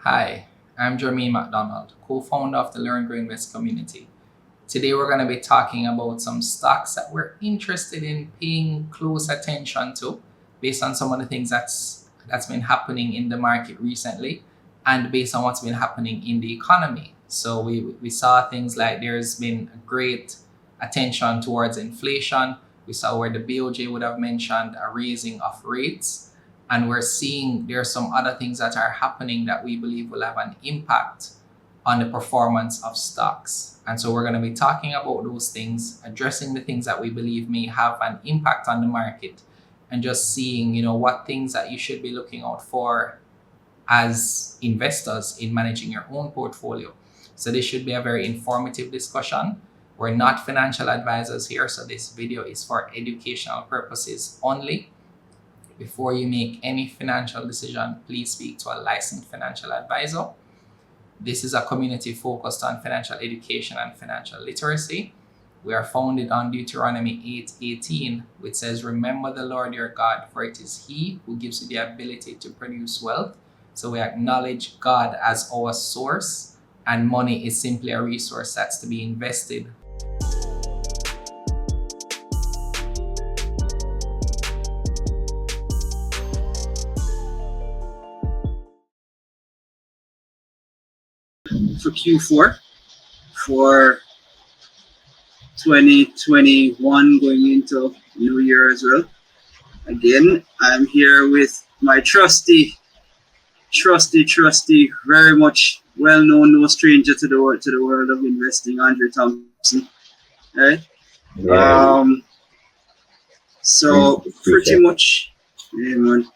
Hi, I'm Jermaine McDonald, co-founder of the Learn Grow Invest community. Today we're going to be talking about some stocks that we're interested in paying close attention to based on some of the things that's been happening in the market recently and based on what's been happening in the economy. So we saw things like there's been a great attention towards inflation. We saw where the BOJ would have mentioned a raising of rates, and we're seeing there are some other things that are happening that we believe will have an impact on the performance of stocks. And so we're going to be talking about those things, addressing the things that we believe may have an impact on the market, and just seeing, what things that you should be looking out for as investors in managing your own portfolio. So this should be a very informative discussion. We're not financial advisors here, so this video is for educational purposes only. Before you make any financial decision, please speak to a licensed financial advisor. This is a community focused on financial education and financial literacy. We are founded on Deuteronomy 8:18, which says, "Remember the Lord your God, for it is He who gives you the ability to produce wealth." So we acknowledge God as our source, and money is simply a resource that's to be invested. For Q4 for 2021 going into New Year as well. Again, I'm here with my trusty, very much well-known, no stranger to the world of investing, Andre Thompson. Right? Yeah, So pretty much, yeah, man.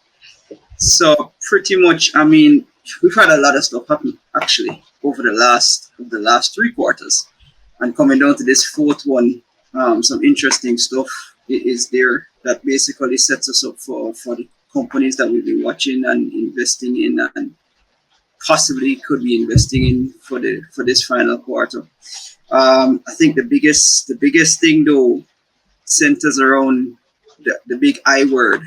So pretty much, I mean, we've had a lot of stuff happen actually over the last 3 quarters, and coming down to this fourth one, some interesting stuff is there that basically sets us up for the companies that we'll be watching and investing in, and possibly could be investing in for this final quarter. I think the biggest thing though centers around the big I word,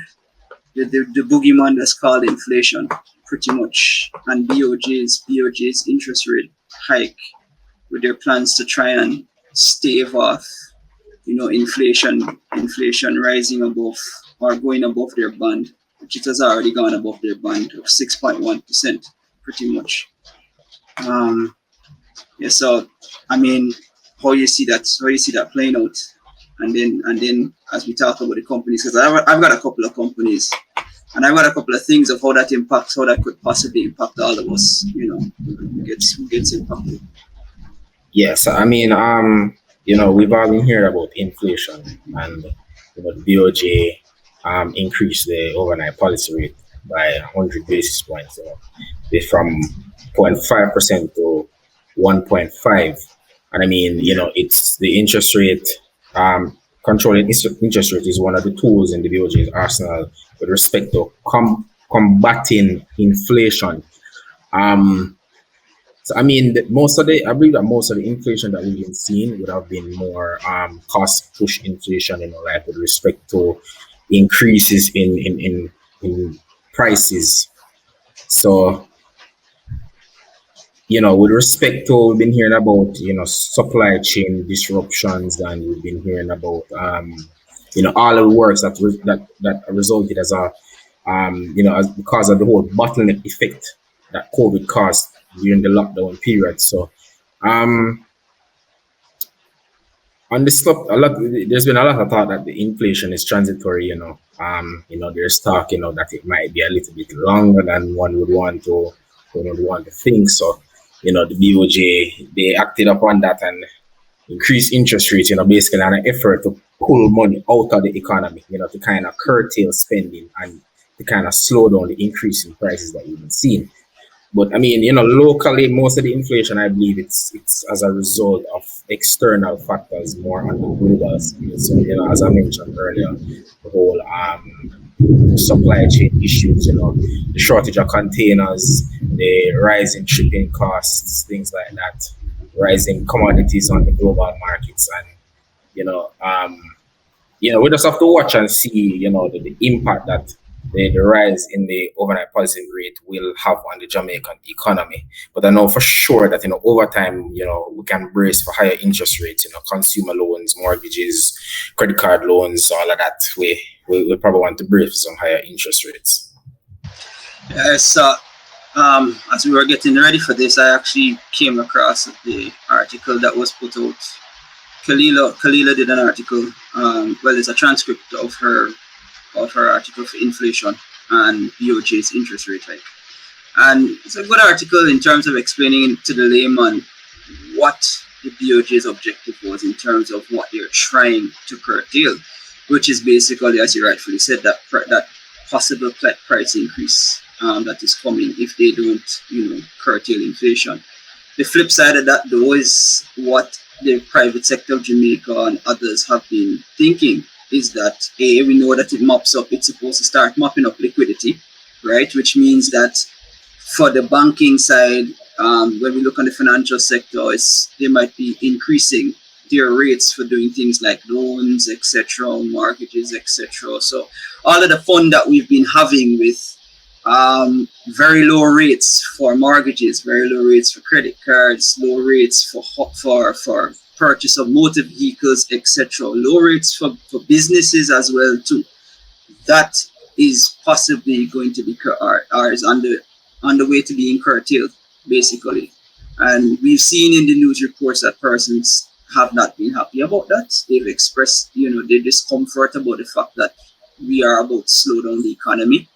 the boogeyman that's called inflation, pretty much, and BOJ's interest rate hike, with their plans to try and stave off, inflation rising above or going above their band, which it has already gone above their band of 6.1%, pretty much. Yeah. So, I mean, how you see that playing out, and then as we talk about the companies, because I've got a couple of companies, and I've got a couple of things of how that could possibly impact all of us. Who gets impacted. yes. I mean, we've all been hearing about inflation, and the BOJ increased the overnight policy rate by 100 basis points, from 0.5% to 1.5. And I mean, it's the interest rate. Controlling interest rate is one of the tools in the BOJ's arsenal with respect to combating inflation. So I mean, I believe that most of the inflation that we've been seeing would have been more cost push inflation, like with respect to increases in prices. So, with respect to, we've been hearing about, supply chain disruptions, and we've been hearing about, all of the works that resulted as as because of the whole bottleneck effect that COVID caused during the lockdown period. So, on this stuff, there's been a lot of thought that the inflation is transitory. There's talk, that it might be a little bit longer than one would want to think. So, the BOJ, they acted upon that and increased interest rates, basically an effort to pull money out of the economy, to kind of curtail spending and to kind of slow down the increase in prices that we've been seeing. But I mean, locally, most of the inflation, I believe it's as a result of external factors more on the global scale. So, as I mentioned earlier, the whole supply chain issues, the shortage of containers, the rise in shipping costs, things like that, rising commodities on the global markets, and we just have to watch and see, the impact that the rise in the overnight policy rate will have on the Jamaican economy. But I know for sure that, over time, we can brace for higher interest rates, consumer loans, mortgages, credit card loans, all of that. We probably want to brace for some higher interest rates. So as we were getting ready for this, I actually came across the article that was put out. Kalila did an article. It's a transcript of her article for inflation and BOJ's interest rate hike. And it's a good article in terms of explaining to the layman what the BOJ's objective was in terms of what they're trying to curtail, which is basically, as you rightfully said, that possible price increase that is coming if they don't, curtail inflation. The flip side of that, though, is what the private sector of Jamaica and others have been thinking, is that we know that it's supposed to start mopping up liquidity, right? Which means that for the banking side, when we look on the financial sector, they might be increasing their rates for doing things like loans, etc., mortgages, etc. So all of the fun that we've been having with very low rates for mortgages, very low rates for credit cards, low rates for purchase of motor vehicles, etc., low rates for businesses as well too. That is possibly going to be is on the way to being curtailed, basically. And we've seen in the news reports that persons have not been happy about that. They've expressed, their discomfort about the fact that we are about to slow down the economy.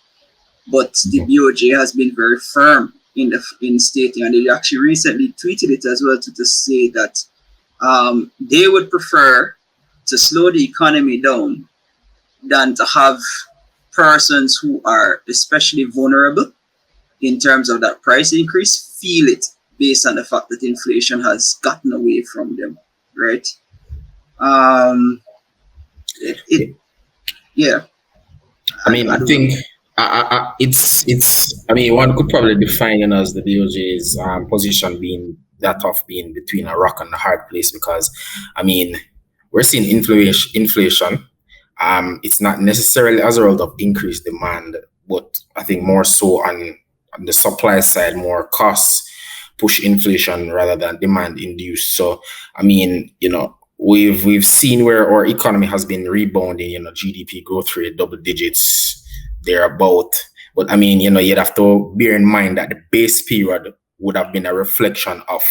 But the BOJ has been very firm in stating, and they actually recently tweeted it as well to say that they would prefer to slow the economy down than to have persons who are especially vulnerable in terms of that price increase feel it based on the fact that inflation has gotten away from them, right? Yeah. I think it's. I mean, one could probably define as the BOJ's position being that of being between a rock and a hard place, because we're seeing inflation. It's not necessarily as a result of increased demand, but I think more so on the supply side, more costs push inflation rather than demand induced. So we've seen where our economy has been rebounding, GDP growth rate double digits thereabout. But you'd have to bear in mind that the base period would have been a reflection of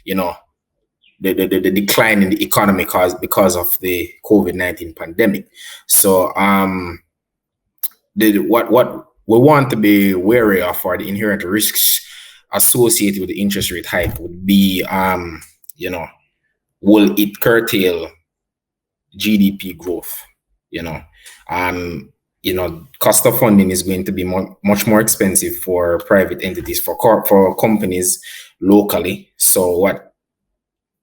the decline in the economy because of the COVID-19 pandemic. So what we want to be wary of, or the inherent risks associated with the interest rate hike, would be will it curtail GDP growth? Cost of funding is going to be much more expensive for private entities, for companies locally. So what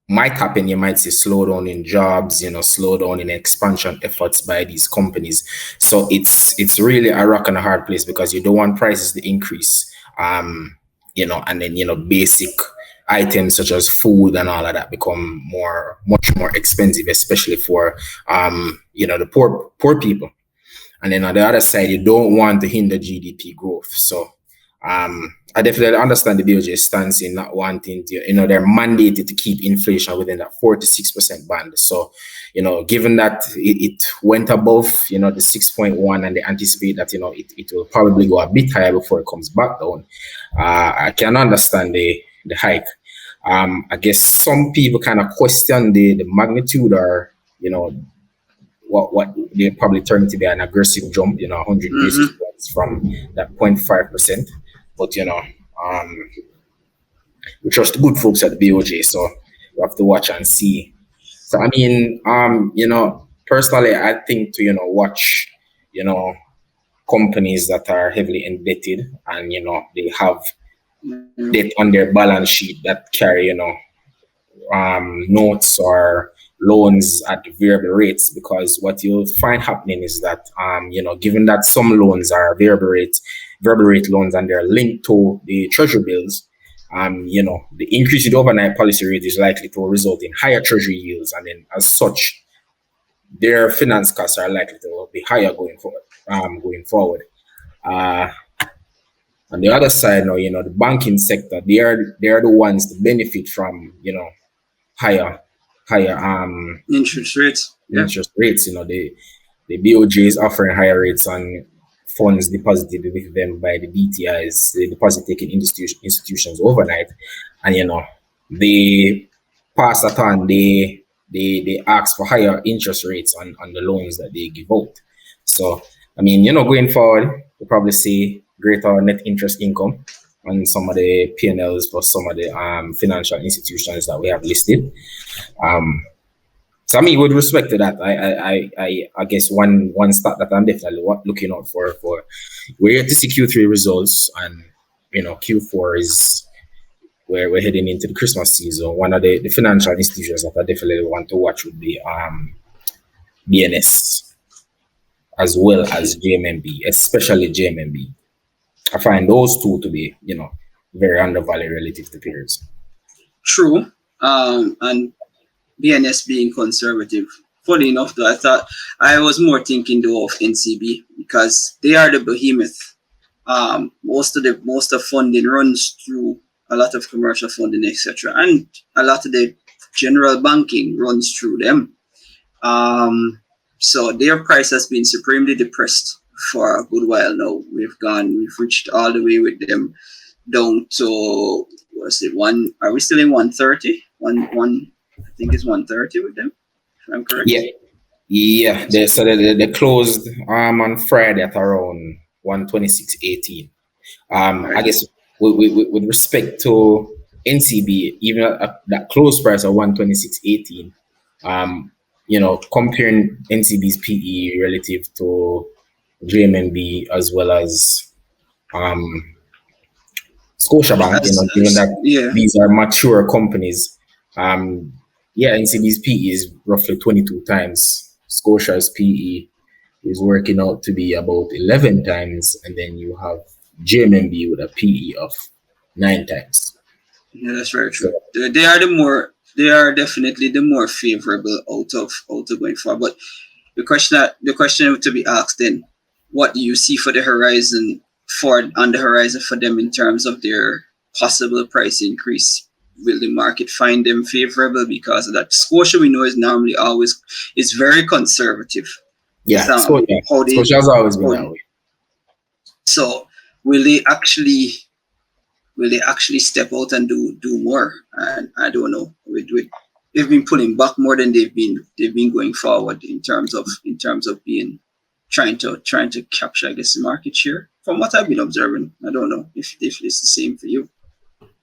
might happen, you might see slowdown in jobs, slowdown in expansion efforts by these companies. So it's really a rock and a hard place, because you don't want prices to increase, and then basic items such as food and all of that become much more expensive, especially for the poor people. And then on the other side, you don't want to hinder GDP growth. So I definitely understand the BOJ's stance in not wanting to, they're mandated to keep inflation within that 4-6% band. So, given that it went above, the 6.1, and they anticipate that, it will probably go a bit higher before it comes back down, I can understand the hike. I guess some people kind of question the magnitude, or, what they probably term to be an aggressive jump, 100 basis points from that 0.5%. But we trust the good folks at the BOJ, so we have to watch and see. So personally, I think to watch companies that are heavily indebted, and they have debt on their balance sheet that carry notes or loans at variable rates, because what you'll find happening is that given that some loans are variable rate loans, and they're linked to the treasury bills, the increase in the overnight policy rate is likely to result in higher treasury yields, and then as such, their finance costs are likely to be higher going forward. Uh, on the other side, now, the banking sector, they are the ones to benefit from, higher higher Interest rates. Yeah. interest rates. The BOJ is offering higher rates on funds deposited with them by the DTIs, the deposit taking institutions overnight, and they pass that on. They ask for higher interest rates on the loans that they give out. So I mean, going forward, we'll probably see greater net interest income on some of the P&Ls for some of the financial institutions that we have listed. Um, so I mean, with respect to that, I guess one stat that I'm definitely looking out for we're yet to see Q3 results, and Q4 is where we're heading into the Christmas season. One of the financial institutions that I definitely want to watch would be BNS as well as JMMB, especially JMMB. I find those two to be very undervalued relative to peers. True. And BNS being conservative. Funny enough, though, I was more thinking though of NCB because they are the behemoth. Most of funding runs through a lot of commercial funding, etc., and a lot of the general banking runs through them. So their price has been supremely depressed for a good while now. We've reached all the way with them down to what's it one? Are we still in 130? One I think it's 130 with them, if I'm correct. Yeah. They closed on Friday at around 126.18. I guess with respect to NCB, even at that close price of 126.18, comparing NCB's PE relative to JMNB as well as Scotiabank, given that these are mature companies, NCB's PE is roughly 22 times. Scotia's PE is working out to be about 11 times, and then you have JMNB with a PE of 9 times. Yeah, that's very true. They are definitely the more favorable out of going forward. But the question to be asked then, what do you see for the horizon for them in terms of their possible price increase? Will the market find them favorable because of that? Scotia, we know, is very conservative. Yeah, Scotia's always been that way. So will they actually step out and do more? And I don't know. They've been pulling back more than they've been going forward in terms of being trying to capture, I guess, the market share. From what I've been observing, I don't know if it's the same for you.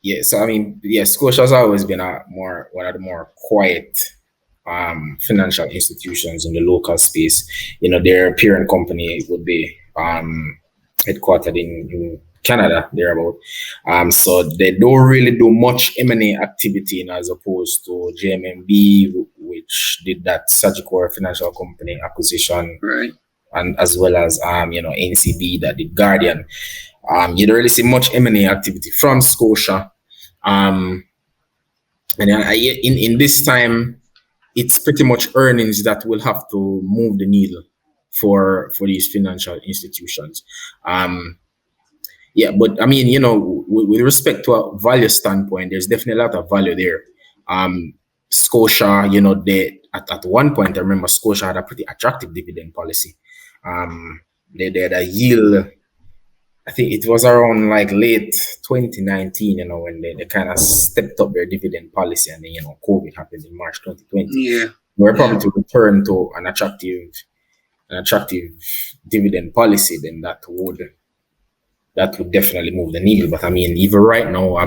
Yeah, so I mean, Scotia's always been one of the more quiet financial institutions in the local space. Their parent company would be headquartered in Canada, thereabout. So they don't really do much M&A activity as opposed to JMMB, which did that Sagicor financial company acquisition, right? And as well as NCB that did Guardian. You don't really see much M&A activity from Scotia. And in this time, it's pretty much earnings that will have to move the needle for these financial institutions. But I mean, with respect to a value standpoint, there's definitely a lot of value there. Scotia, they at one point, I remember Scotia had a pretty attractive dividend policy. They had a yield, I think it was around like late 2019, when they kind of stepped up their dividend policy, and then COVID happened in March 2020. Yeah, we're probably to return to an attractive dividend policy, then that would definitely move the needle. But I mean, even right now,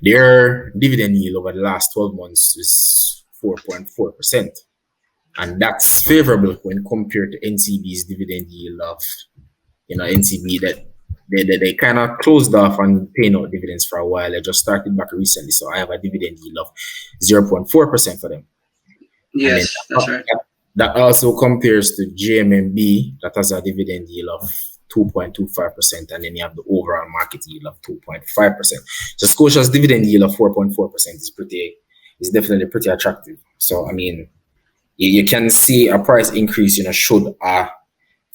their dividend yield over the last 12 months is 4.4%. And that's favorable when compared to NCB's dividend yield of, NCB that they kind of closed off on paying out dividends for a while. They just started back recently. So I have a dividend yield of 0.4% for them. Yes, that's right. That also compares to GMMB that has a dividend yield of 2.25%, and then you have the overall market yield of 2.5%. So Scotia's dividend yield of 4.4% is definitely pretty attractive. So I mean, you can see a price increase, should a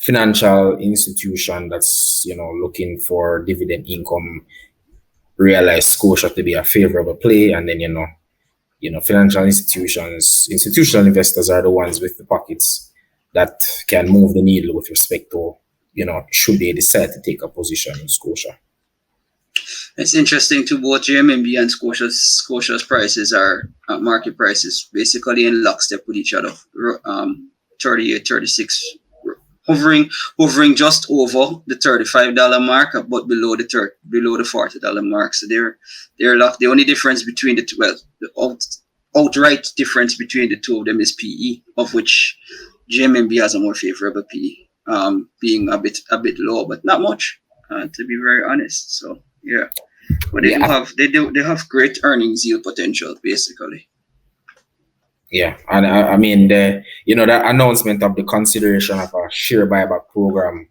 financial institution that's looking for dividend income realize Scotia to be a favorable play, and then financial institutional investors are the ones with the pockets that can move the needle with respect to should they decide to take a position in Scotia. It's interesting too. Both JMMB and Scotia's prices are market prices, basically in lockstep with each other. 38, 36, hovering just over the $35 mark, but below the $40 mark. So they're locked. The only difference between the two, well, the outright difference between the two of them is PE, of which JMMB has a more favorable PE, being a bit low, but not much, to be very honest. So yeah, but they have great earnings yield potential, basically. Yeah, and I mean the announcement of the consideration of a share buyback program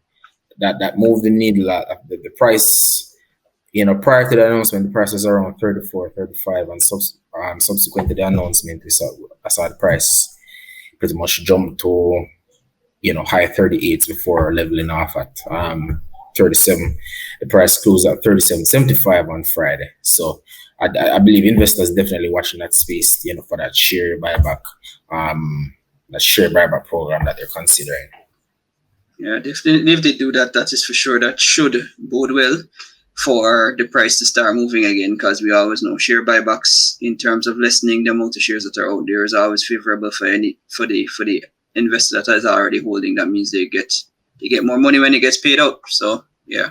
that moved the needle. The price, prior to the announcement, the price was around 34, 35, and subsequent to the announcement, I saw the price pretty much jump to high 38s before leveling off at 37. The price closed at 37.75 on Friday. So I believe investors definitely watching that space, for that share buyback program that they're considering. Yeah, definitely. If they do that, that is for sure. That should bode well for the price to start moving again, because we always know share buybacks, in terms of lessening the amount of shares that are out there, is always favorable for the investor that is already holding. That means they get more money when it gets paid out. So yeah,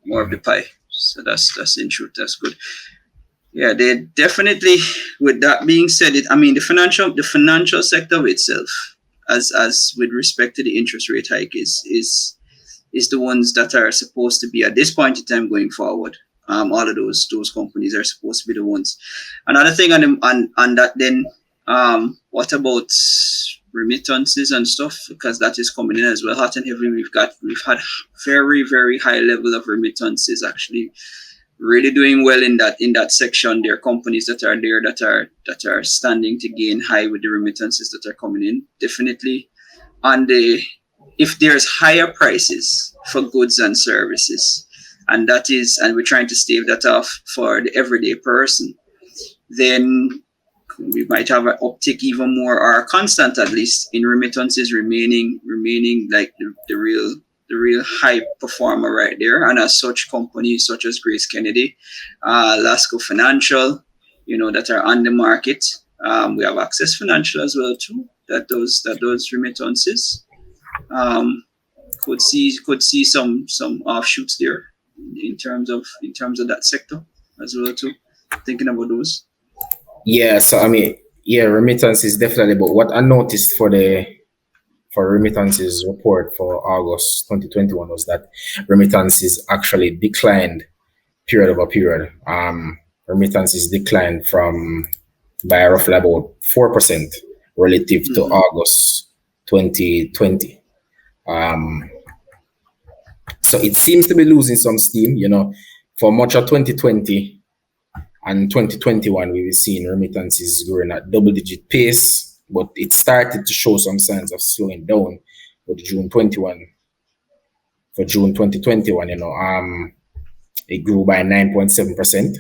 more of the pie. So that's in truth, that's good. Yeah, they definitely. With that being said, the financial sector itself, as with respect to the interest rate hike, is the ones that are supposed to be at this point in time going forward. All of those companies are supposed to be the ones. Another thing on that then, what about remittances and stuff? Because that is coming in as well, hot and heavy. We've had very, very high level of remittances, actually really doing well in that section. There are companies that are there that are standing to gain high with the remittances that are coming in. Definitely if there's higher prices for goods and services, and we're trying to stave that off for the everyday person, then we might have an uptick even more, or constant at least, in remittances remaining like the real high performer right there. And as such, companies such as Grace Kennedy, Lasco Financial, that are on the market. We have Access Financial as well too, that those remittances could see some offshoots there in terms of that sector as well too. Thinking about those. Yeah, so remittance is definitely. But what I noticed for remittances report for August 2021 was that remittances actually declined period over period. Remittances declined by roughly about 4% relative to August 2020. So it seems to be losing some steam, for much of 2020 and 2021, we've seen remittances growing at double-digit pace, but it started to show some signs of slowing down for June 2021, it grew by 9.7%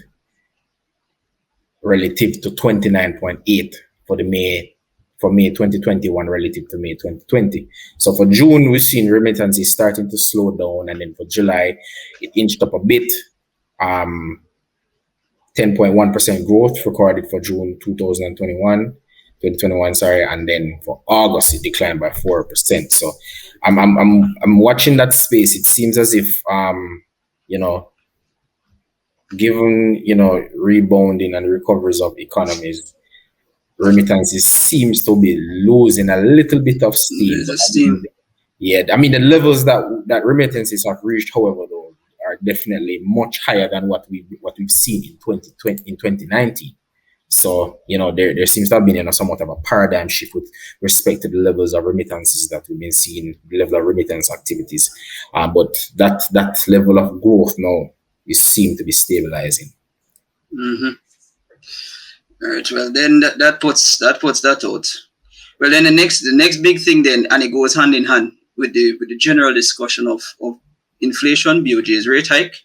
relative to 29.8 for May 2021 relative to May 2020. So for June, we've seen remittances starting to slow down, and then for July, it inched up a bit. 10.1% growth recorded for June 2021, and then for August it declined by 4%. So I'm watching that space. It seems as if given rebounding and recoveries of economies, remittances seems to be losing a little bit of steam. Yeah, the levels that remittances have reached, however, though, are definitely much higher than what we've seen in 2019. So there seems to have been somewhat of a paradigm shift with respect to the levels of remittances that we've been seeing, the level of remittance activities. But that level of growth now is seen to be stabilizing. Mm-hmm. All right. Well, then that puts that out. Well, then the next big thing then, and it goes hand in hand with the general discussion of inflation, BOJ's rate hike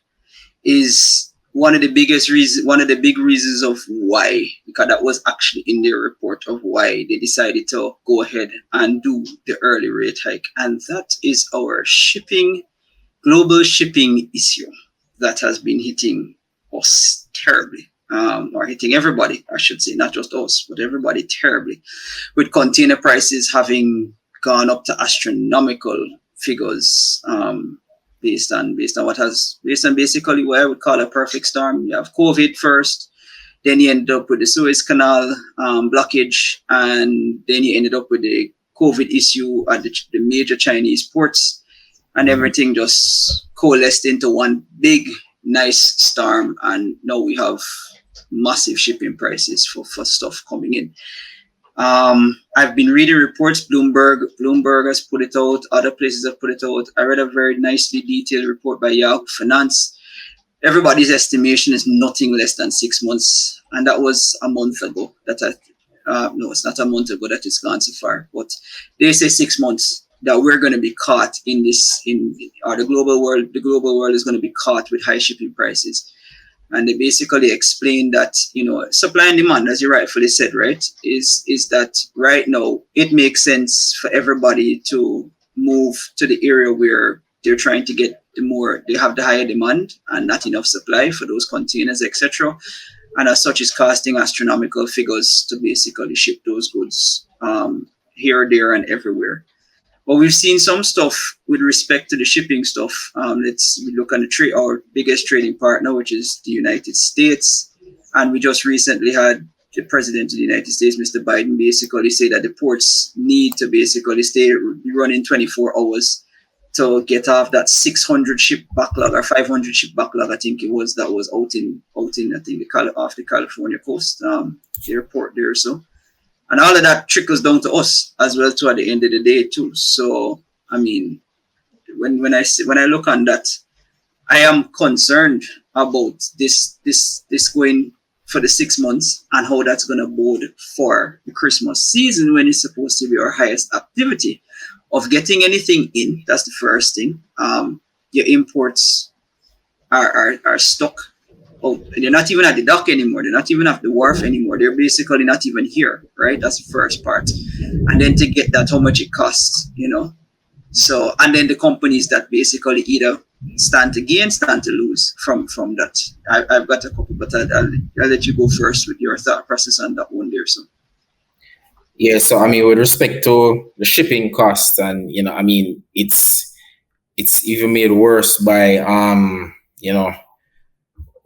is one of the big reasons of why, because that was actually in their report of why they decided to go ahead and do the early rate hike, and that is our global shipping issue that has been hitting us terribly, or hitting everybody, I should say, not just us, but everybody terribly, with container prices having gone up to astronomical figures, based on basically what I would call a perfect storm. You have COVID first, then you ended up with the Suez Canal blockage, and then you ended up with the COVID issue at the major Chinese ports, and everything just coalesced into one big, nice storm. And now we have massive shipping prices for stuff coming in. I've been reading reports. Bloomberg has put it out. Other places have put it out. I read a very nicely detailed report by Yahoo Finance. Everybody's estimation is nothing less than 6 months, and that was a month ago. No, it's not a month ago that it's gone so far, but they say 6 months that we're going to be caught or the global world is going to be caught with high shipping prices. And they basically explained that, supply and demand, as you rightfully said, right, is that right now it makes sense for everybody to move to the area where they're trying to get they have the higher demand and not enough supply for those containers, etc. And as such, is costing astronomical figures to basically ship those goods here, there, and everywhere. But we've seen some stuff with respect to the shipping stuff. Let's look at our biggest trading partner, which is the United States. And we just recently had the President of the United States, Mr. Biden, basically say that the ports need to basically stay running 24 hours to get off that 600 ship backlog or 500 ship backlog, I think it was, that was out in I think off the California coast, the airport there. So. And all of that trickles down to us as well too at the end of the day too. So I mean, when I look on that, I am concerned about this going for the 6 months and how that's going to bode for the Christmas season, when it's supposed to be our highest activity of getting anything in. That's the first thing. Your imports are stuck. Oh, they're not even at the dock anymore. They're not even at the wharf anymore. They're basically not even here, right? That's the first part. And then to get that, how much it costs, So, and then the companies that basically either stand to gain, stand to lose from that. I've got a couple, but I'll let you go first with your thought process on that one there. So. Yeah, so I mean, with respect to the shipping cost, and I mean, it's even made worse by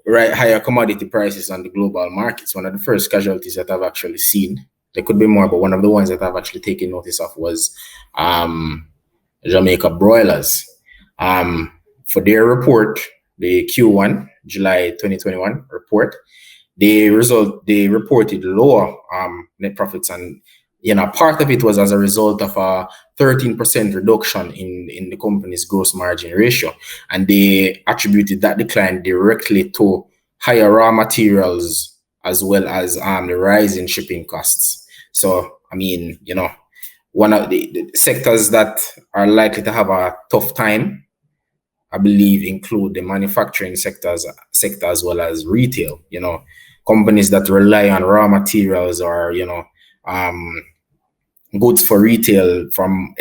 higher commodity prices on the global markets. One of the first casualties that I've actually seen, there could be more, but one of the ones that I've actually taken notice of was Jamaica broilers. For their report, the Q1 July 2021 report, they reported lower net profits, and part of it was as a result of a 13% reduction in the company's gross margin ratio, and they attributed that decline directly to higher raw materials as well as the rise in shipping costs. So I mean, one of the sectors that are likely to have a tough time, I believe, include the manufacturing sector as well as retail. Companies that rely on raw materials or goods for retail from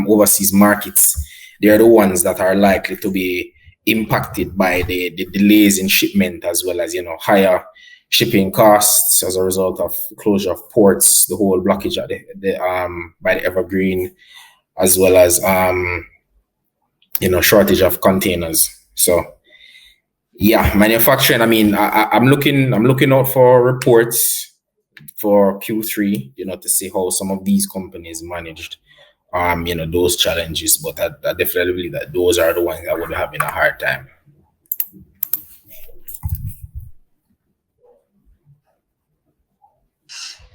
overseas markets, they're the ones that are likely to be impacted by the delays in shipment, as well as higher shipping costs as a result of closure of ports, the whole blockage at by the Evergreen, as well as shortage of containers. So yeah, manufacturing. I mean, I'm looking out for reports for Q3, to see how some of these companies managed, those challenges. But I definitely believe that those are the ones that would be having a hard time.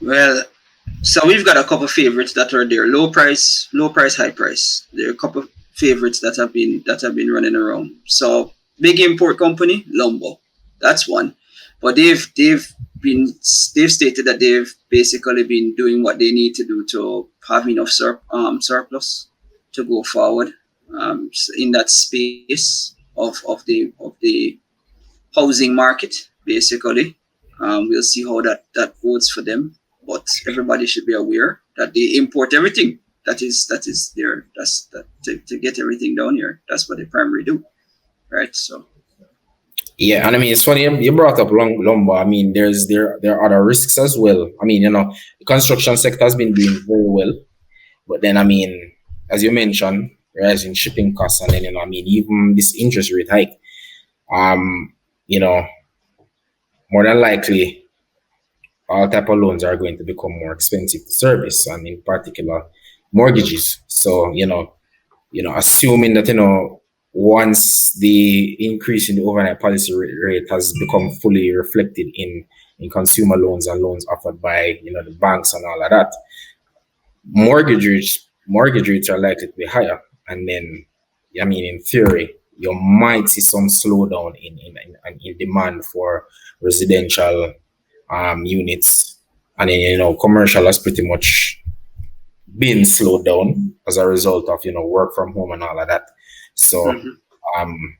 Well, so we've got a couple of favorites that are there: low price, high price. There are a couple of favorites that have been running around. So big import company, Lumbo, that's one. But they've stated that they've basically been doing what they need to do to have enough surplus. to go forward in that space of the housing market, basically. We'll see how that goes for them. But everybody should be aware that they import everything that is there. That's that to get everything down here. That's what they primarily do, right? So Yeah, and I mean it's funny you brought up lumber. I mean there are other risks as well. I mean, the construction sector has been doing very well, but then I mean, as you mentioned, rising shipping costs, and then I mean even this interest rate hike. Um, you know, more than likely all type of loans are going to become more expensive to service, and in particular mortgages. So assuming that once the increase in the overnight policy rate has become fully reflected in consumer loans and loans offered by the banks and all of that, mortgage rates are likely to be higher, and then I mean in theory you might see some slowdown in demand for residential units, and then commercial has pretty much been slowed down as a result of work from home and all of that. So mhm. um,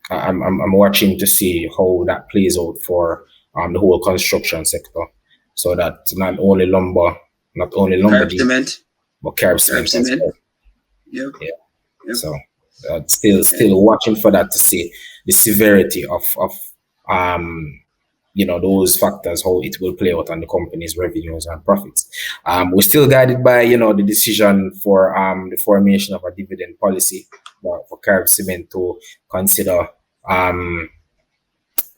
I'm watching to see how that plays out for the whole construction sector, so that not only lumber Carb deals, cement, but carb carb cement as cement. well. Yep, Yeah. yep. So still watching for that to see the severity of um those factors, how it will play out on the company's revenues and profits. We're still guided by the decision for the formation of a dividend policy for Carib Cement to consider um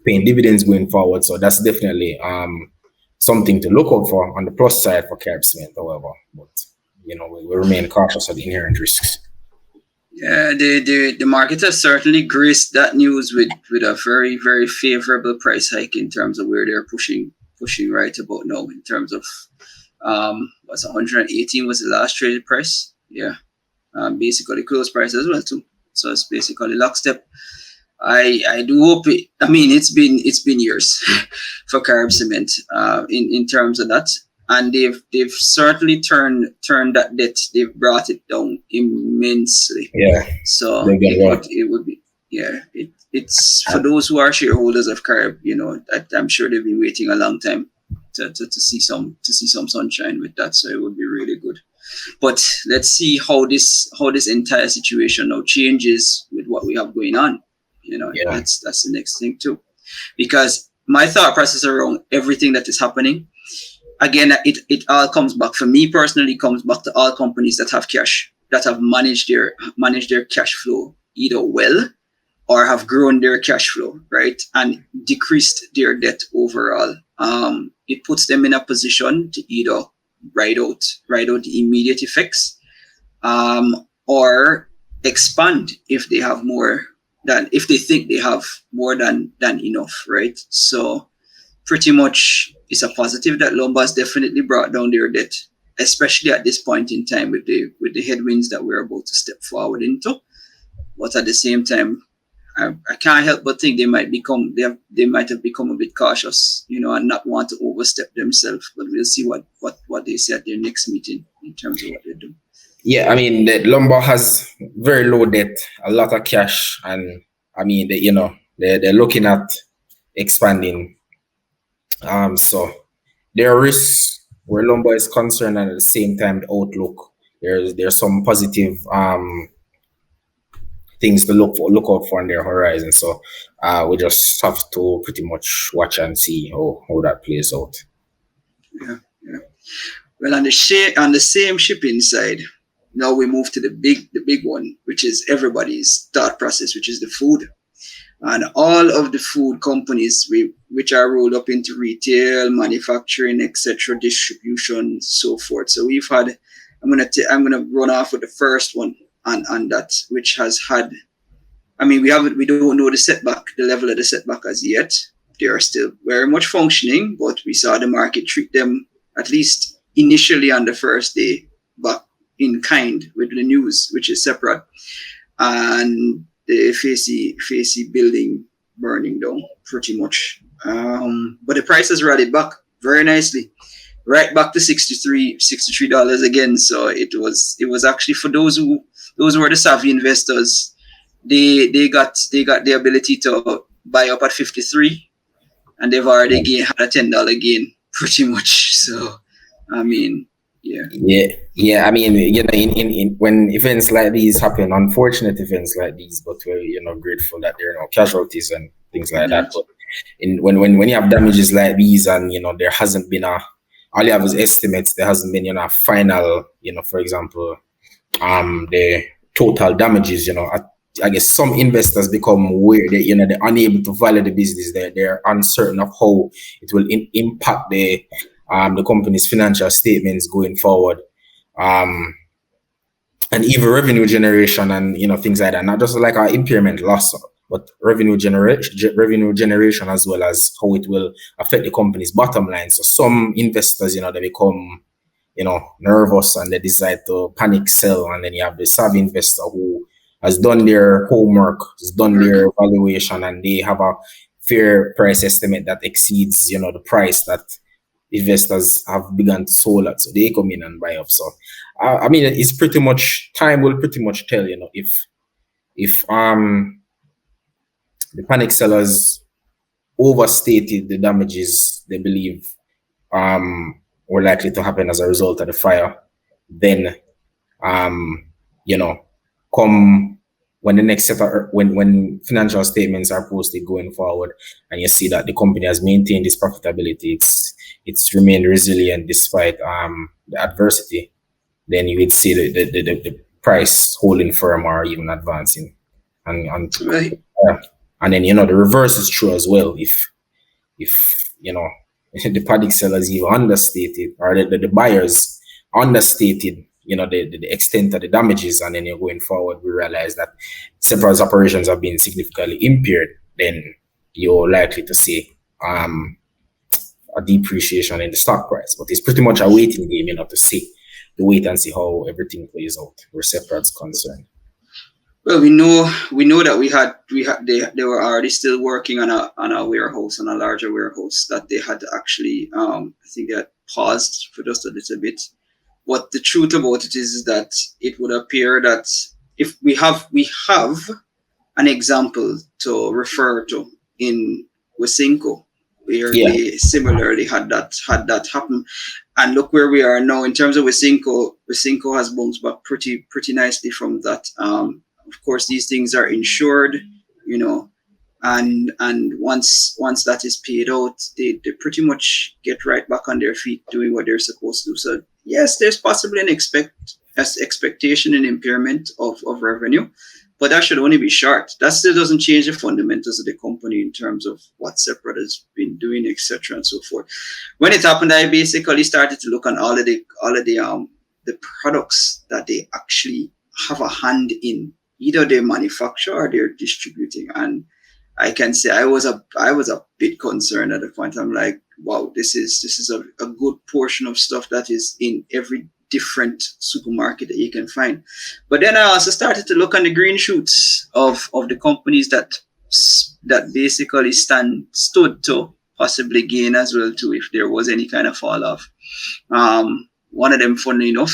paying dividends going forward. So that's definitely something to look out for on the plus side for Carib Cement, however. But we remain cautious of the inherent risks. Yeah, the market has certainly graced that news with a very, very favorable price hike in terms of where they're pushing right about now in terms of what's 118 was the last traded price. Yeah. Basically close price as well too. So it's basically lockstep. I do hope it. I mean, it's been years for Carib Cement in terms of that, and they've certainly turned that debt. They've brought it down immensely. Yeah, So they've done well. it would be, yeah. It's for those who are shareholders of Carib. I'm sure they've been waiting a long time to see some sunshine with that. So it would be really good. But let's see how this entire situation now changes with what we have going on. Yeah, That's the next thing too, because my thought process around everything that is happening, again, it all comes back, for me personally, comes back to all companies that have cash, that have managed their cash flow either well or have grown their cash flow, right, and decreased their debt overall. It puts them in a position to either ride out the immediate effects, or expand if they think they have more than enough, right? So pretty much it's a positive that Lombard's definitely brought down their debt, especially at this point in time with the headwinds that we're about to step forward into. But at the same time, I can't help but think they might have become a bit cautious, and not want to overstep themselves. But we'll see what they say at their next meeting in terms of what they do. yeah. I mean, the Lombard has very low debt, a lot of cash, and I mean, they're looking at expanding. So there are risks where Lombard is concerned, and at the same time, the outlook, there's some positive things to look out for on their horizon. So we just have to pretty much watch and see how that plays out. Yeah, yeah. Well, on the same shipping side, now we move to the big one, which is everybody's thought process, which is the food. And all of the food companies which are rolled up into retail, manufacturing, etc., distribution, so forth. So we've had. I'm gonna run off with the first one on that, which has had. I mean, we don't know the level of the setback as yet. They are still very much functioning, but we saw the market treat them, at least initially on the first day, back in kind with the news, which is separate, and the FAC building burning down pretty much. But the price has rallied back very nicely. right back to $63 again. So it was actually for those who were the savvy investors. They got the ability to buy up at 53, and they've already had a $10 gain pretty much. So I mean, yeah. Yeah. I mean, in when events like these happen, unfortunate events like these, but we're grateful that there are no casualties and things like that. But when you have damages like these, and there hasn't been all you have is estimates. There hasn't been a final, for example, the total damages. I guess some investors become weird. They're unable to value the business. They're uncertain of how it will impact the company's financial statements going forward, and even revenue generation and things like that. Not just like our impairment loss, but revenue generation, as well as how it will affect the company's bottom line. So some investors, they become nervous, and they decide to panic sell. And then you have the savvy investor who has done their homework, has done their valuation, and they have a fair price estimate that exceeds, the price that investors have begun to sold at. So they come in and buy up. So, I mean, it's pretty much, time will pretty much tell, if the panic sellers overstated the damages they believe were likely to happen as a result of the fire, then come when the next set of when financial statements are posted going forward, and you see that the company has maintained its profitability, it's remained resilient despite the adversity, then you would see the price holding firm or even advancing, and Right. and then the reverse is true as well. If the panic sellers even understated, or the buyers understated the extent of the damages, and then you're going forward, we realize that several operations have been significantly impaired, then you're likely to see a depreciation in the stock price. But it's pretty much a waiting game, to see the wait and see how everything plays out where Seprad's concerned. Well, we know that they were already still working on a warehouse, on a larger warehouse that they had actually I think they had paused for just a little bit. But the truth about it is that it would appear that if we have an example to refer to in Wesinco, where they similarly had that happen. And look where we are now in terms of Wesinco. Wesinco has bounced back pretty nicely from that. Of course, these things are insured, and once that is paid out, they pretty much get right back on their feet doing what they're supposed to do. So yes, there's possibly an expectation and impairment of revenue, but that should only be short. That still doesn't change the fundamentals of the company in terms of what Separate has been doing, etc. and so forth. When it happened, I basically started to look on all of the products that they actually have a hand in. Either they manufacture or they're distributing, and I can say I was a bit concerned at the point. I'm like, wow, this is a good portion of stuff that is in every different supermarket that you can find. But then I also started to look on the green shoots of the companies that basically stood to possibly gain as well too if there was any kind of fall off. One of them, funny enough,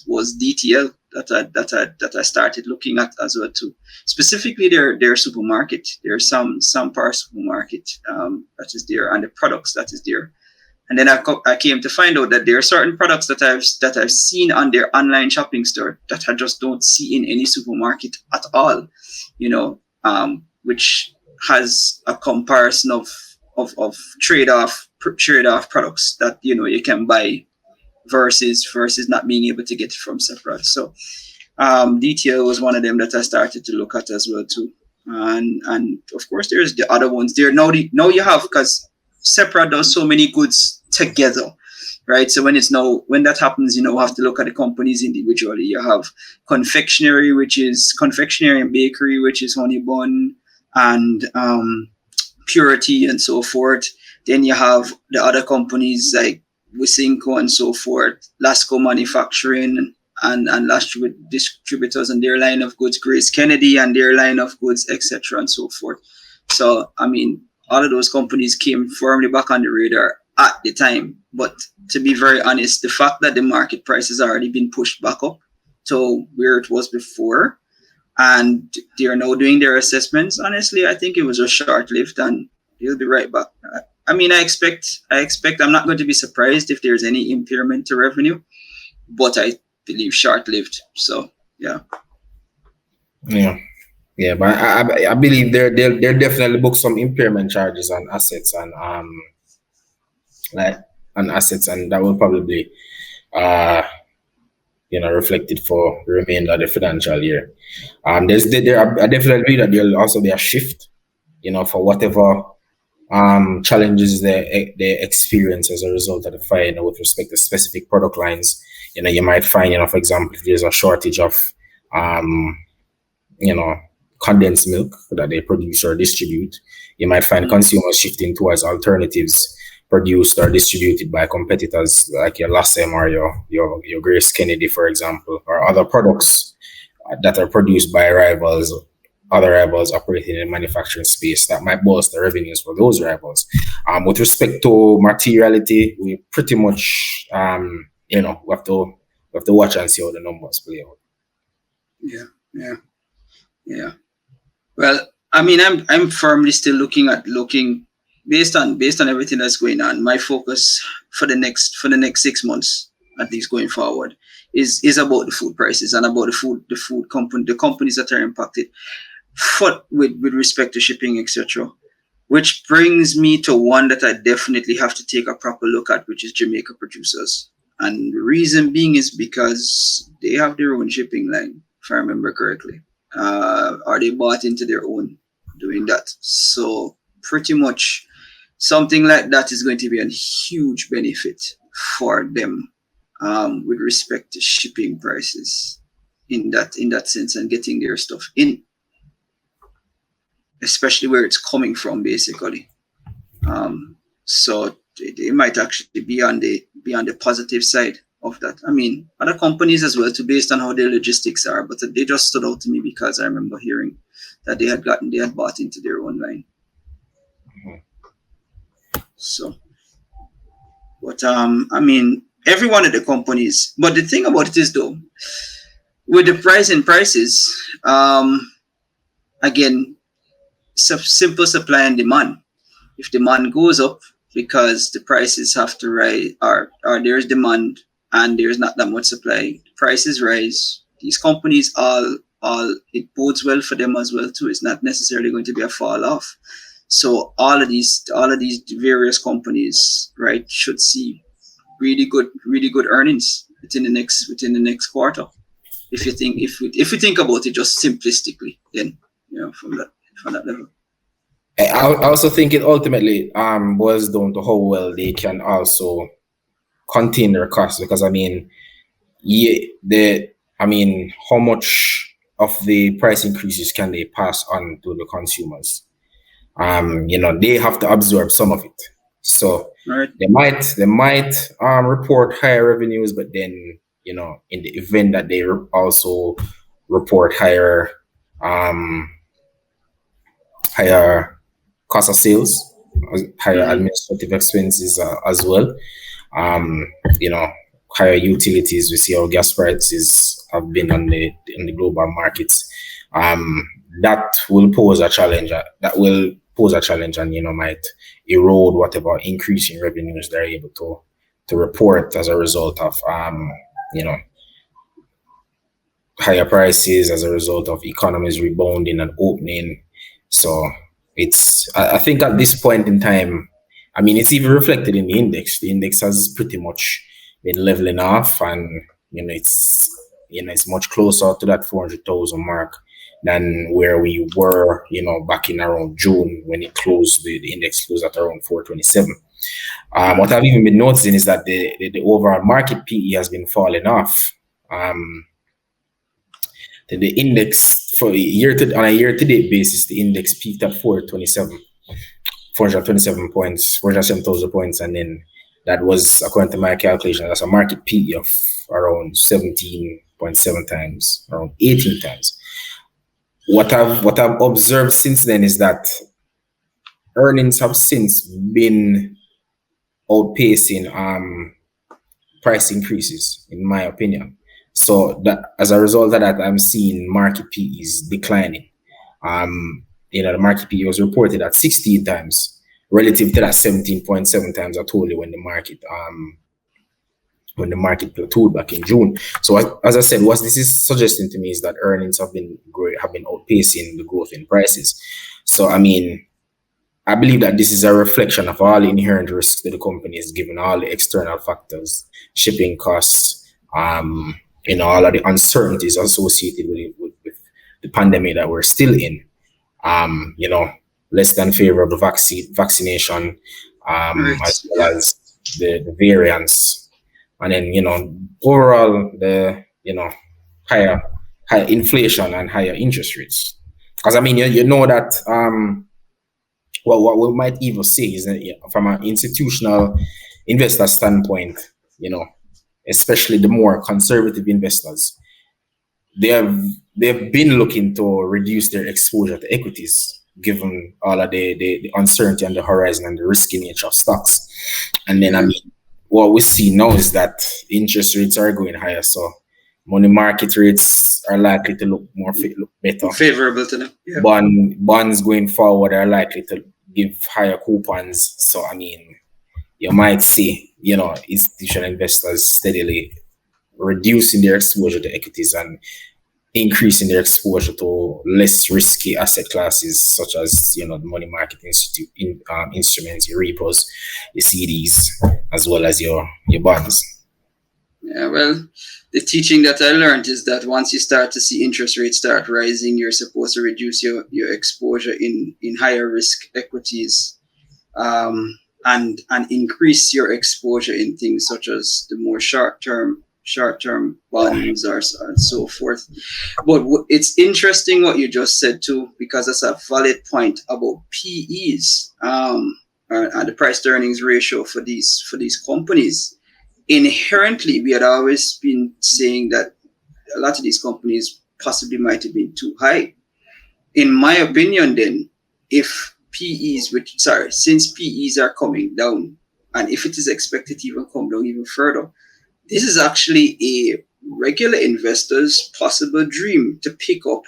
was DTL that I started looking at as well too. Specifically, their supermarket. There's some Par supermarket that is there, and the products that is there. And then I came to find out that there are certain products that I've seen on their online shopping store that I just don't see in any supermarket at all. Which has a comparison of trade-off products that you can buy versus not being able to get it from Separate. So DTL was one of them that I started to look at as well too. And of course there's the other ones there. Now you have, because Separate does so many goods together, right? So when that happens, we have to look at the companies individually. You have confectionery and bakery, which is Honey Bun and Purity and so forth. Then you have the other companies like Wesinco and so forth, Lasco Manufacturing and Last Distributors and their line of goods, Grace Kennedy and their line of goods, etc. and so forth. So, I mean, all of those companies came firmly back on the radar at the time. But to be very honest, the fact that the market price has already been pushed back up to where it was before, and they are now doing their assessments. Honestly, I think it was just short-lived, and they'll be right back. I mean, I expect. I'm not going to be surprised if there's any impairment to revenue, but I believe short-lived. So yeah. Yeah. Yeah, but I believe they'll definitely book some impairment charges on assets and like on assets, and that will probably uh reflected for the remainder of the financial year. I definitely believe that there'll also be a shift, for whatever challenges they experience as a result of the fire, with respect to specific product lines. You might find, for example, if there's a shortage of um you know, condensed milk that they produce or distribute, you might find consumers shifting towards alternatives produced or distributed by competitors like your L.E.A.R.N or your Grace Kennedy, for example, or other products that are produced by other rivals operating in the manufacturing space that might bolster revenues for those rivals. With respect to materiality, we pretty much, we have to watch and see how the numbers play out. Yeah, yeah, yeah. Well, I mean, I'm firmly still looking based on everything that's going on. My focus for the next 6 months, at least going forward, is about the food prices and about the companies that are impacted with respect to shipping, etc. Which brings me to one that I definitely have to take a proper look at, which is Jamaica producers. And the reason being is because they have their own shipping line, if I remember correctly. Or they bought into their own doing that. So pretty much something like that is going to be a huge benefit for them, with respect to shipping prices in that sense, and getting their stuff in, especially where it's coming from, basically. So it might actually be on the positive side of that. I mean, other companies as well too, based on how their logistics are, but they just stood out to me because I remember hearing that they had bought into their own line. So, but I mean, every one of the companies. But the thing about it is though, with the prices, again, simple supply and demand. If demand goes up because the prices have to rise, or there's demand and there's not that much supply, prices rise. These companies all it bodes well for them as well too. It's not necessarily going to be a fall off. So all of these various companies, right, should see really good earnings within the next quarter. If we think about it just simplistically, then from that level. I also think it ultimately boils down to how well they can also contain their costs, because I mean, how much of the price increases can they pass on to the consumers? They have to absorb some of it. So Right. they might report higher revenues, but then in the event that they also report higher cost of sales, higher administrative expenses as well. Um, you know, Higher utilities. We see our gas prices have been on the global markets. That will pose a challenge. And might erode whatever increase in revenues they're able to report as a result of you know higher prices, as a result of economies rebounding and opening. So I think at this point in time, I mean, it's even reflected in the index. The index has pretty much been leveling off, and it's much closer to that 400,000 mark than where we were, back in around June, when it closed. The index closed at around 427. What I've even been noticing is that the overall market PE has been falling off. The index on a year to date basis, the index peaked at 427 points, 407,000 points, and then that was, according to my calculation, that's a market PE of around 17.7 times, around 18 times. What I've observed since then is that earnings have since been outpacing price increases, in my opinion. So that as a result of that, I'm seeing market PEs declining. The market PE was reported at 16 times relative to that 17.7 times I told you when the market plateaued back in June. So as I said, what this is suggesting to me is that earnings have been outpacing the growth in prices. So I mean, I believe that this is a reflection of all the inherent risks that the company is given all the external factors, shipping costs, all of the uncertainties associated with the pandemic that we're still in. Less than favorable vaccination, Right. as well as the variants, and then overall the higher inflation and higher interest rates. Because I mean, you know that what we might even say is that from an institutional investor standpoint, especially the more conservative investors, they've been looking to reduce their exposure to equities, given all of the uncertainty on the horizon and the risky nature of stocks. And then I mean, what we see now is that interest rates are going higher, so money market rates are likely to look better. Favorable to them. Yeah. Bonds going forward are likely to give higher coupons. So I mean, you might see, institutional investors steadily reducing their exposure to equities and increasing their exposure to less risky asset classes, such as the money market instruments, your repos, your CDs, as well as your bonds. Yeah, well, the teaching that I learned is that once you start to see interest rates start rising, you're supposed to reduce your exposure in higher risk equities, and increase your exposure in things such as the more short term bonds or so forth. But it's interesting what you just said too, because that's a valid point about PEs, and the price to earnings ratio for these companies. Inherently, we had always been saying that a lot of these companies possibly might have been too high. In my opinion, then, since PEs are coming down, and if it is expected to even come down even further, this is actually a regular investor's possible dream to pick up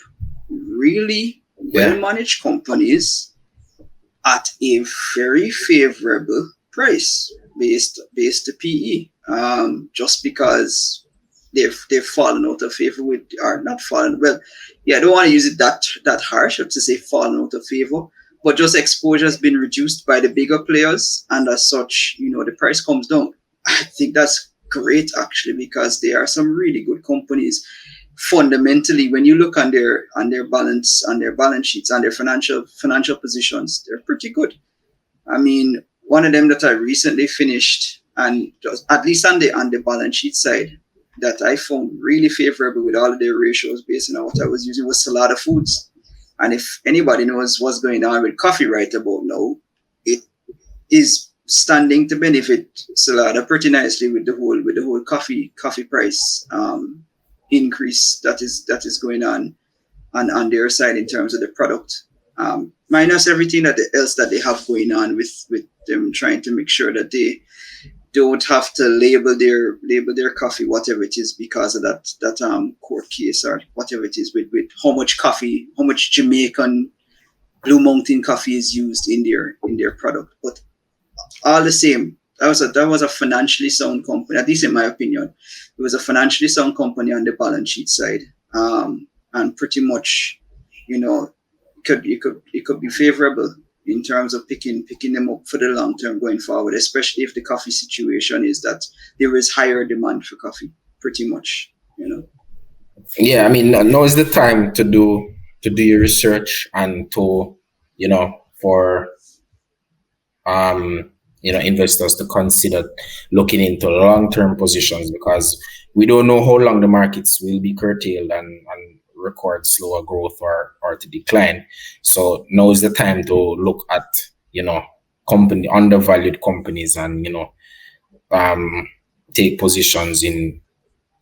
really well-managed companies at a very favorable price based to PE. Just because they've fallen out of favor with, or not fallen, well, yeah, I don't want to use it that harsh to say fallen out of favor, but just exposure has been reduced by the bigger players, and as such, the price comes down. I think that's great actually, because there are some really good companies. Fundamentally, when you look on their balance sheets, and their financial positions, they're pretty good. I mean, one of them that I recently finished, and just, at least on the balance sheet side, that I found really favorable with all of their ratios based on what I was using, was Salada Foods. And if anybody knows what's going on with coffee right about now, it is standing to benefit Salada pretty nicely with the whole coffee price increase that is going on their side in terms of the product. Minus everything else that they have going on with them trying to make sure that they don't have to label their coffee, whatever it is, because of that court case, or whatever it is, with how much Jamaican Blue Mountain coffee is used in their product. But all the same, that was a financially sound company, at least in my opinion. It was a financially sound company on the balance sheet side, and pretty much, it could be favorable in terms of picking them up for the long term going forward, especially if the coffee situation is that there is higher demand for coffee, pretty much. Yeah, I mean, now is the time to do your research, and to for investors to consider looking into long-term positions, because we don't know how long the markets will be curtailed and record slower growth or to decline. So now is the time to look at undervalued companies, and take positions in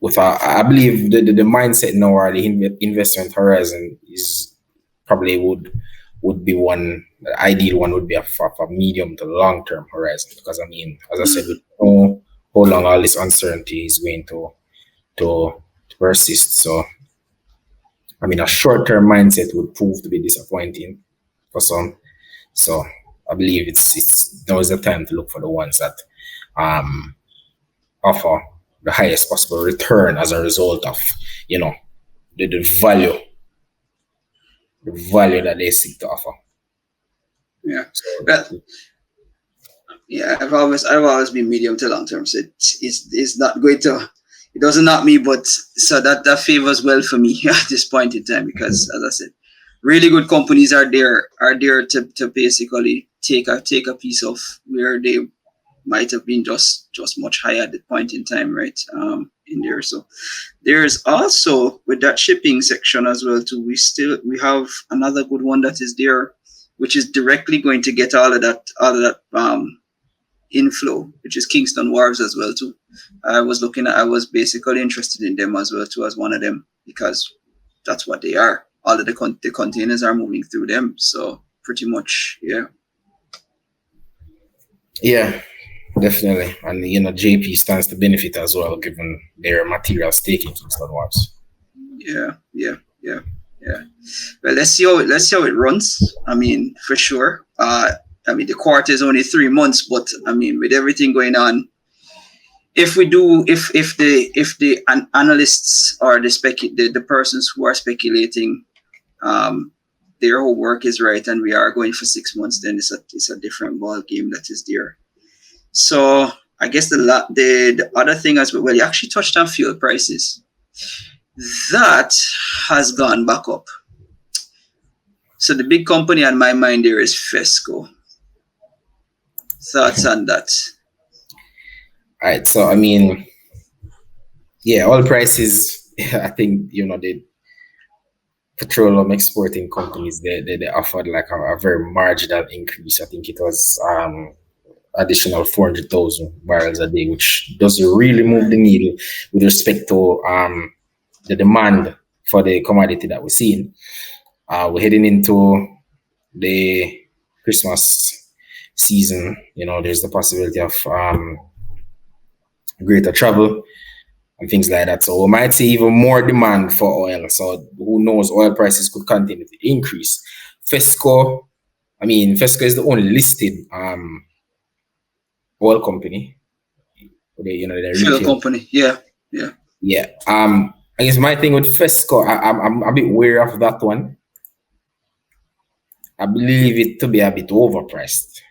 with I believe the mindset now, or the investment horizon is probably would would be one. The ideal one would be a medium to long term horizon, because I mean, as I said, we don't know how long all this uncertainty is going to persist. So I mean, a short term mindset would prove to be disappointing for some. So I believe it's now is the time to look for the ones that um, offer the highest possible return as a result of, you know, the value that they seek to offer. Yeah. So Well, yeah, I've always been medium to long term. So it's not going to, it doesn't knock me, but so that favors well for me at this point in time, because as I said, really good companies are there to basically take a piece of where they might have been just much higher at the point in time, right? In there. So there's also, with that shipping section as well too, we have another good one that is there, which is directly going to get all of that inflow, which is Kingston Wharves as well too. I was basically interested in them as well too, as one of them, because that's what they are. All of the containers are moving through them. So pretty much, yeah. yeah, definitely. And you know, JP stands to benefit as well, given their material stake in Kingston Wharves. Yeah. Well, let's see how it runs. I mean, for sure. I mean, the quarter is only 3 months, but I mean, with everything going on, if the analysts or the persons who are speculating, their whole work is right, and we are going for 6 months, then it's a different ball game that is there. So I guess the other thing as well, you actually touched on fuel prices. That has gone back up. So the big company on my mind there is Fesco. Thoughts on that? All right. So I mean, yeah, oil prices. I think you know the petroleum exporting companies they offered like a very marginal increase. I think it was additional 400,000 barrels a day, which doesn't really move the needle with respect to the demand for the commodity that we're seeing. We're heading into the Christmas season. You know, there's the possibility of greater travel and things like that. So we might see even more demand for oil. So who knows, oil prices could continue to increase. Fesco is the only listed oil company. They Fuel retail. company, yeah. Yeah. I guess my thing with Fesco, I'm a bit wary of that one. I believe it to be a bit overpriced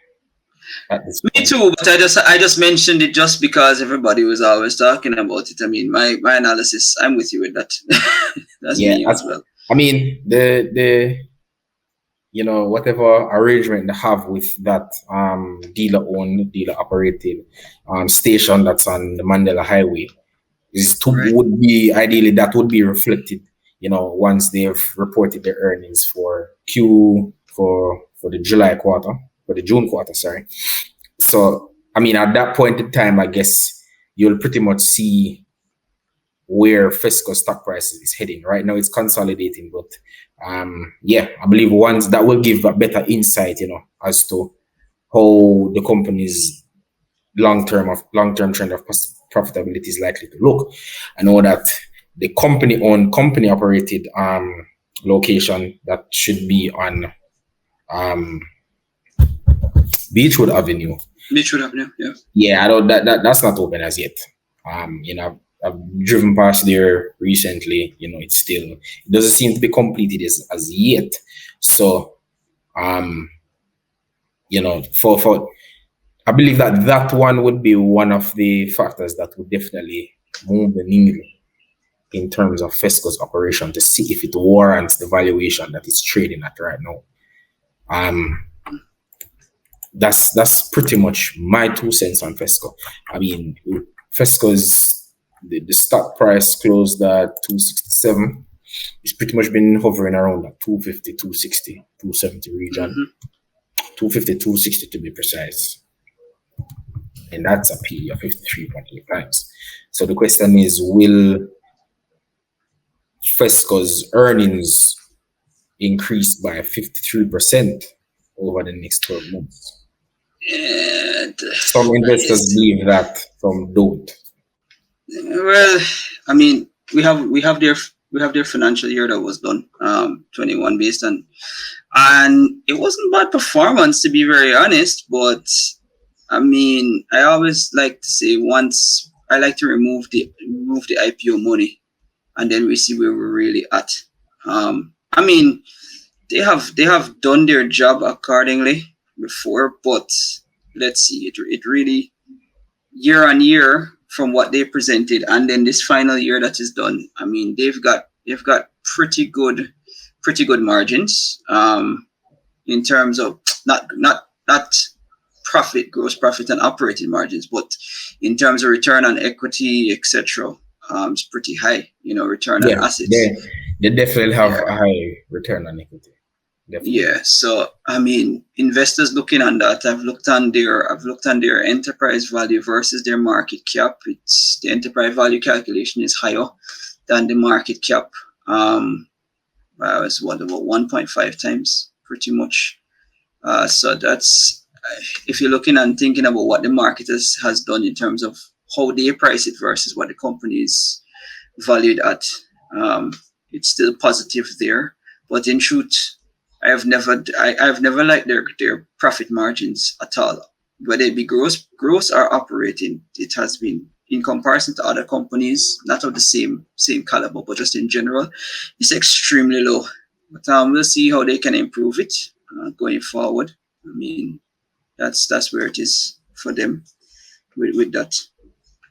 at this Me point. too, but I just mentioned it just because everybody was always talking about it. I mean, my analysis, I'm with you with that. That's me as well. I mean, the you know, whatever arrangement they have with that dealer owned, dealer operated station that's on the Mandela Highway would be ideally that would be reflected, you know, once they've reported their earnings for the July quarter, for the June quarter, sorry. So I mean, at that point in time, I guess you'll pretty much see where Fesco stock price is heading. Right now it's consolidating, but yeah, I believe once that will give a better insight, you know, as to how the company's long-term trend of profitability is likely to look. I know that the company-owned, company-operated location that should be on Beechwood Avenue. Yeah. Yeah, I know that's not open as yet. You know, I've driven past there recently. You know, it doesn't seem to be completed as yet. So, you know, for I believe that one would be one of the factors that would definitely move the needle in terms of Fesco's operation to see if it warrants the valuation that it's trading at right now. That's pretty much my 2 cents on Fesco. I mean, Fesco's the stock price closed at 267. It's pretty much been hovering around that 250, 260, 270 region. Mm-hmm. 250, 260 to be precise. And that's a PE of 53.8 times. So the question is, will Fesco's earnings, increased by 53% over the next 12 months. And Some investors believe that, some don't. well, I mean, we have their financial year that was done, 21 based on, and it wasn't bad performance to be very honest. But I mean, I always like to say once I like to remove the IPO money, and then we see where we're really at. I mean, they have done their job accordingly before, but let's see, it really year on year from what they presented, and then this final year that is done. I mean, they've got pretty good margins. In terms of not profit, gross profit, and operating margins, but in terms of return on equity, etc. It's pretty high. Return on Yeah, assets. they definitely have Yeah. a high return on equity. Definitely. Yeah, so I mean, investors looking on that, I've looked on their enterprise value versus their market cap. It's the enterprise value calculation is higher than the market cap. It's what about 1.5 times, pretty much. So that's if you're looking and thinking about what the market has done in terms of how they price it versus what the company is valued at. It's still positive there, but in truth, I've never liked their profit margins at all. Whether it be gross or operating, it has been in comparison to other companies, not of the same caliber, but just in general, it's extremely low. But we'll see how they can improve it going forward. I mean, that's where it is for them with that.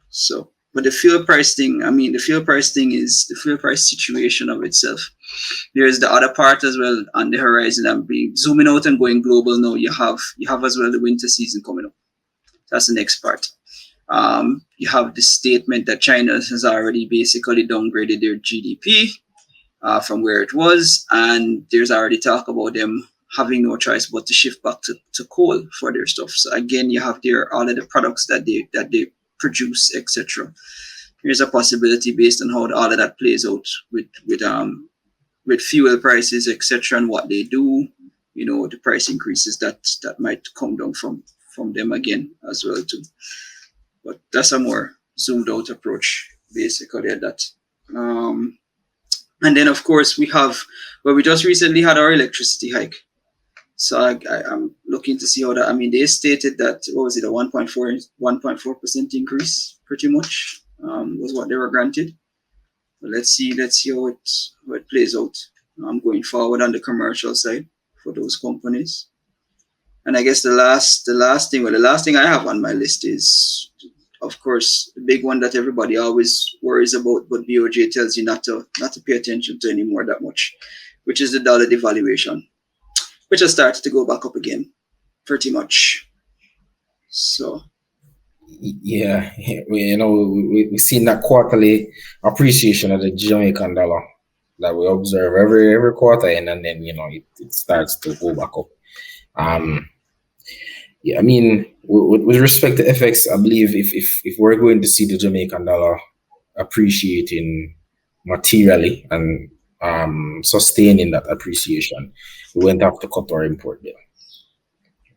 So, but the fuel price thing, I mean, the fuel price thing is the fuel price situation of itself. There's the other part as well on the horizon. I'm being zooming out and going global now. You have as well the winter season coming up. That's the next part. You have the statement that China has already basically downgraded their GDP from where it was, and there's already talk about them having no choice but to shift back to coal for their stuff. So again, you have there all of the products that they produce, etc. Here's a possibility based on how all of that plays out with fuel prices, etc., and what they do. The price increases that might come down from them again as well too. But that's a more zoomed out approach basically at that. And then of course we just recently had our electricity hike. So I'm looking to see how that. I mean, they stated that what was it, a 1.4% increase, pretty much, was what they were granted. But let's see how it plays out. Going forward on the commercial side for those companies. And I guess the last thing I have on my list is, of course, the big one that everybody always worries about, but BOJ tells you not to pay attention to anymore that much, which is the dollar devaluation, which has started to go back up again, pretty much. So Yeah, we've seen that quarterly appreciation of the Jamaican dollar that we observe every quarter, and then it starts to go back up. Yeah, I mean, with respect to FX, I believe if we're going to see the Jamaican dollar appreciating materially and sustaining that appreciation, we won't have to cut our import bill.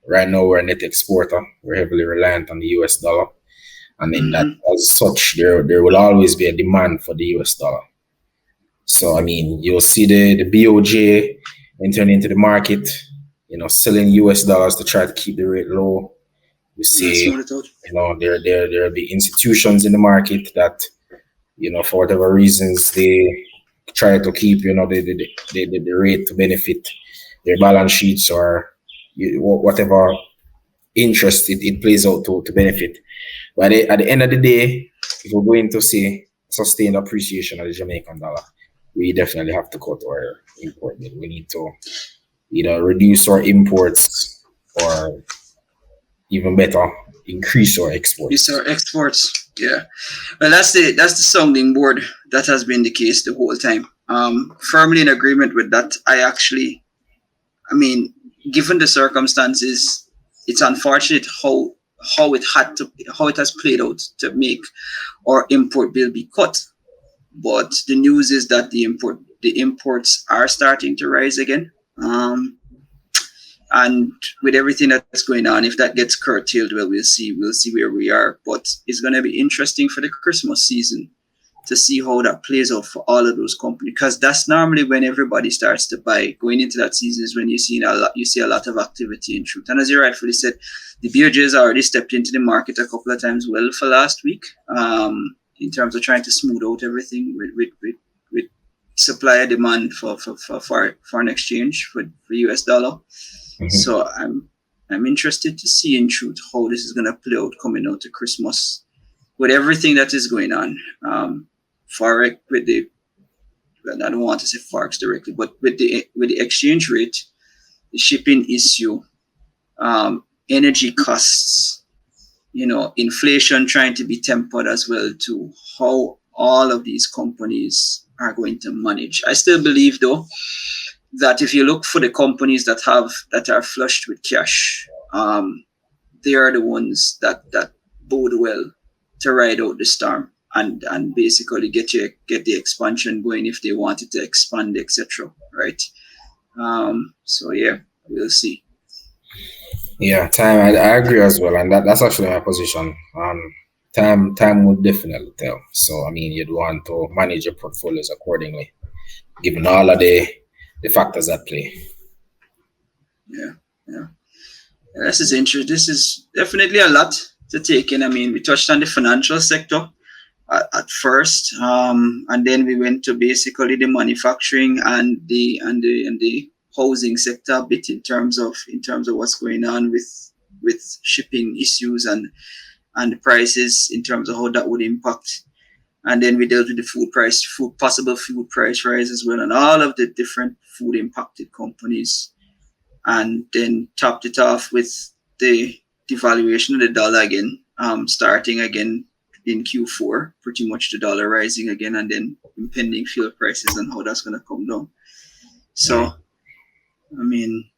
Right now, we're a net exporter. We're heavily reliant on the US dollar. And in that, as such, there will always be a demand for the US dollar. So, I mean, you'll see the BOJ entering into the market, selling US dollars to try to keep the rate low. You see, there will be institutions in the market that, for whatever reasons, they try to keep, the rate to benefit their balance sheets or whatever interest it plays out to benefit. But at the end of the day, if we're going to see sustained appreciation of the Jamaican dollar, we definitely have to cut our import bill. We need to either reduce our imports or even better, increase our exports. Yeah. Well, that's the sounding board. That has been the case the whole time. Firmly in agreement with that. I mean, given the circumstances, it's unfortunate how it has played out to make our import bill be cut. But the news is that the the imports are starting to rise again. And with everything that's going on, if that gets curtailed, well, we'll see where we are. But it's going to be interesting for the Christmas season to see how that plays out for all of those companies, because that's normally when everybody starts to buy. Going into that season is when you see a lot of activity in truth. And as you rightfully said, the BOJ's already stepped into the market a couple of times well for last week, in terms of trying to smooth out everything with supply and demand for foreign exchange for US dollar. So I'm interested to see in truth how this is going to play out coming out to Christmas with everything that is going on. Forex with the, well, I don't want to say forex directly, but with the exchange rate, the shipping issue, energy costs, inflation trying to be tempered as well, to how all of these companies are going to manage. I still believe though that if you look for the companies that are flushed with cash, they are the ones that bode well to ride out the storm and basically get the expansion going if they wanted to expand, etc. Right? So yeah, we'll see. Yeah, time. I agree as well, and that's actually my position. Time would definitely tell. So I mean, you'd want to manage your portfolios accordingly, given all of the factors at play. Yeah. This is interesting. This is definitely a lot to take in. I mean, we touched on the financial sector at first, and then we went to basically the manufacturing and the housing sector a bit in terms of what's going on with shipping issues and the prices, in terms of how that would impact. And then we dealt with the possible food price rise as well, and all of the different food impacted companies. And then topped it off with the devaluation of the dollar again, starting again in Q4, pretty much the dollar rising again, and then impending fuel prices and how that's going to come down. So, I mean,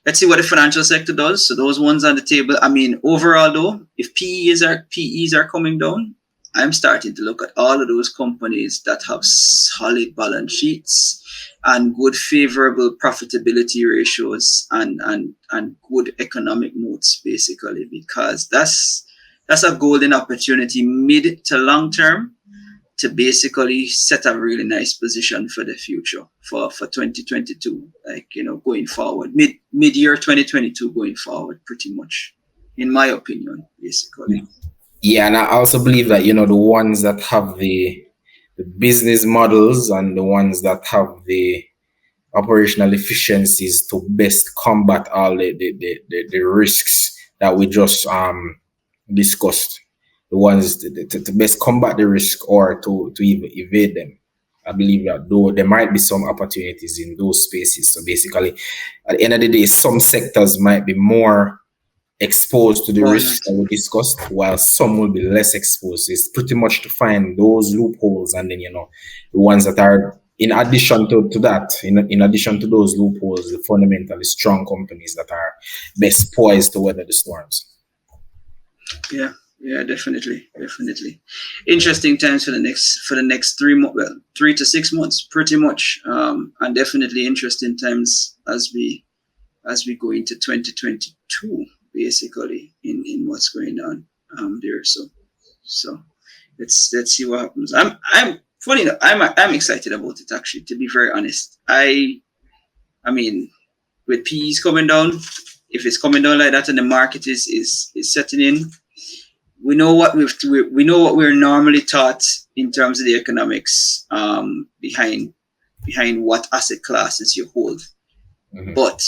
let's see what the financial sector does. So those ones on the table. I mean, overall though, if PEs are coming down, I'm starting to look at all of those companies that have solid balance sheets and good favorable profitability ratios and good economic moats, basically, because that's a golden opportunity mid to long term to basically set a really nice position for the future for 2022, going forward, mid-year 2022 going forward, pretty much, in my opinion, basically. Yeah, and I also believe that, the ones that have the business models and the ones that have the operational efficiencies to best combat all the risks that we just discussed, the ones to best combat the risk or to even evade them. I believe that though there might be some opportunities in those spaces. So basically, at the end of the day, some sectors might be more exposed to the risks that we discussed, while some will be less exposed. It's pretty much to find those loopholes, and then the ones that are in addition to that, in addition to those loopholes, the fundamentally strong companies that are best poised to weather the storms. Yeah, definitely. Interesting times for the next 3 to 6 months, pretty much, and definitely interesting times as we go into 2022, basically, in what's going on there. So let's see what happens. I'm funny enough, I'm excited about it, actually, to be very honest. I mean, with PEs coming down, if it's coming down like that and the market is setting in, we know what we're normally taught in terms of the economics behind what asset classes you hold. Mm-hmm. But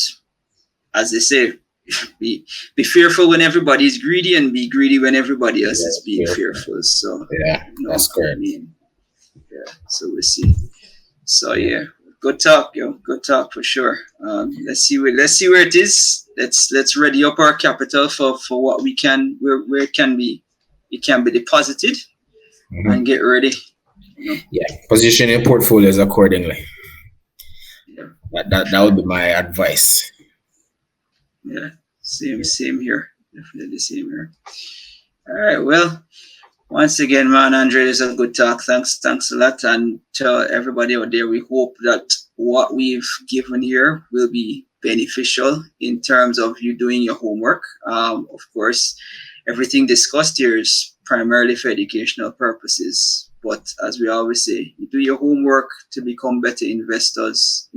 as they say, be fearful when everybody is greedy, and be greedy when everybody else is being fearful. So that's correct. So we'll see. So good talk, good talk for sure. Let's see where it is. Let's ready up our capital for what we can, where it can be deposited, and get ready. Position your portfolios accordingly. That would be my advice. Same here. Definitely same here. All right, well, Once again, man, Andre, is a good talk. Thanks a lot. And to everybody out there, we hope that what we've given here will be beneficial in terms of you doing your homework. Of course, everything discussed here is primarily for educational purposes. But as we always say, you do your homework to become better investors,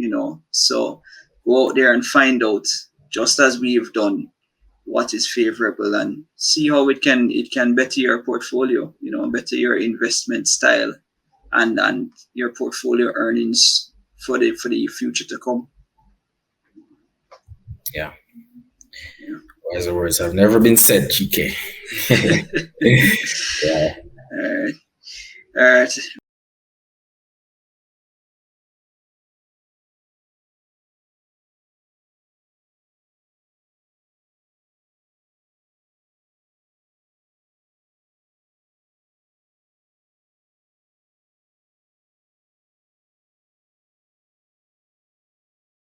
So go out there and find out, just as we've done, what is favorable and see how it can better your portfolio, better your investment style and your portfolio earnings for the future to come. Yeah. Yeah. Wiser words have never been said, Chike. Yeah. All right. All right.